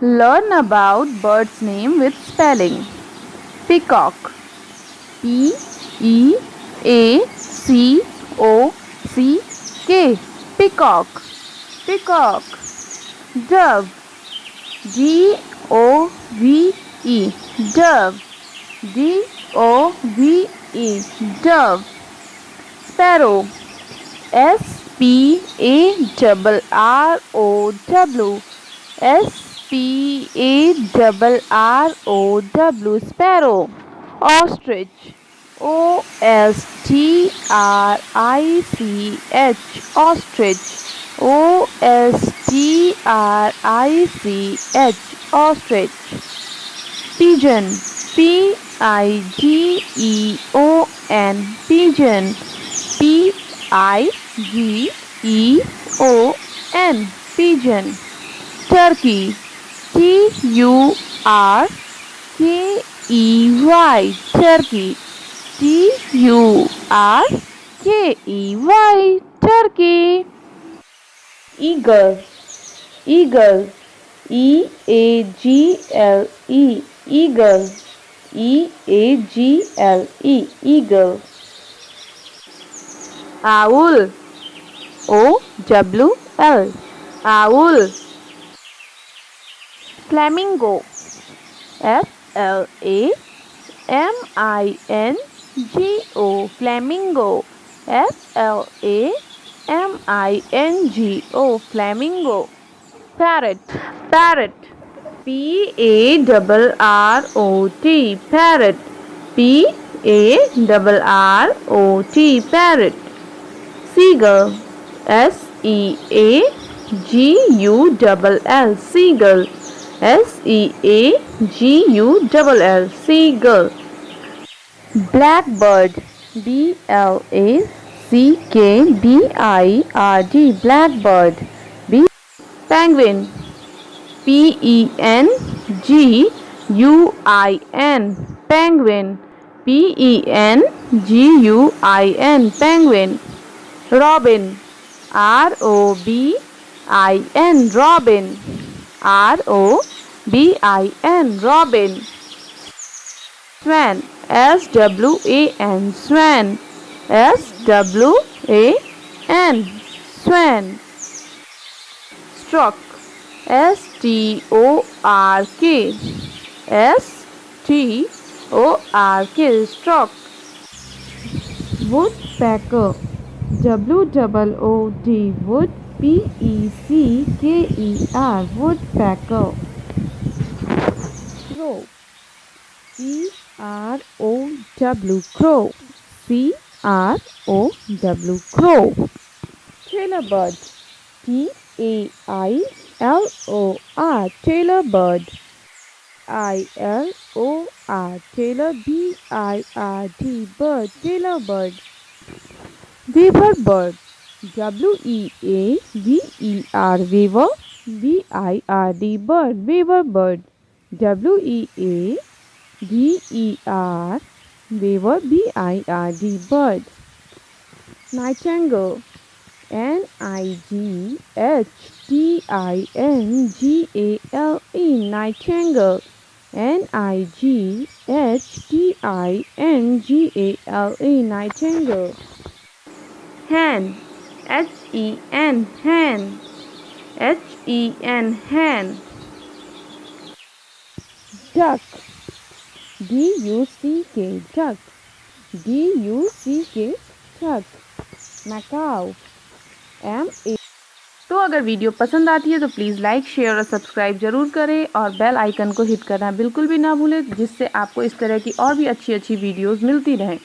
Learn about bird's name with spelling. Peacock. P-E-A-C-O-C-K. Peacock. Peacock. Dove. D-O-V-E. Dove. D-O-V-E. Dove. Sparrow. S-P-A-R-R-O-W. S-P-A-R-R-O-W. Sparrow. Ostrich. O-S-T-R-I-C-H. Ostrich. O-S-T-R-I-C-H. Ostrich. Pigeon. P-I-G-E-O-N. Pigeon. P-I-G-E-O-N. Pigeon. Turkey. T-U-R-K-E-Y. Turkey. T-U-R-K-E-Y. Turkey. Eagle. Eagle. E-A-G-L-E. Eagle. E-A-G-L-E. Eagle. Owl. O-W-L. Owl. Flamingo. F-L-A-M-I-N-G-O. Flamingo. F-L-A-M-I-N-G-O. Flamingo. Parrot. Parrot. P-A-R-R-O-T. Parrot. P-A-R-R-O-T. Parrot. Seagull. S-E-A-G-U-L-L. Seagull. S-E-A-G-U-L-L. Seagull. Blackbird. B-L-A-C-K-B-I-R-D. Blackbird. Penguin. P-E-N-G-U-I-N. Penguin. P-E-N-G-U-I-N. Penguin. Robin. R-O-B-I-N. Robin. R-O-B-I-N. Robin. Swan. S-W-A-N. Swan. S-W-A-N. Swan. Stork. S-T-O-R-K. S-T-O-R-K. Stork. Woodpecker. W-O-O-D. Wood. P-E-C-K-E-R. Woodpecker. Crow. C-R-O-W. Crow. C-R-O-W. Crow. Tailorbird. T-A-I-L-O-R. Tailorbird. I-L-O-R. Tailor. B-I-R-D. Bird. Tailorbird. Weaverbird. W-E-A-V-E-R. Weaver. B-I-R-D. Bird. Weaverbird. W-E-A-V-E-R. Weaver. B-I-R-D. Bird. Nightingale. N-I-G-H-T-I-N-G-A-L-E. Nightingale. N-I-G-H-T-I-N-G-A-L-E. Nightingale. Hen. H-E-N. Hen. H-E-N. Hen. Duck. D-U-C-K. Duck. D-U-C-K. Duck. Macaw. M-A. तो अगर video पसंद आती है तो please like, share और subscribe जरूर करें और बेल आइकन को हिट करना बिल्कुल भी ना भूलें, जिससे आपको इस तरह की और भी अच्छी अच्छी वीडियोस मिलती रहें।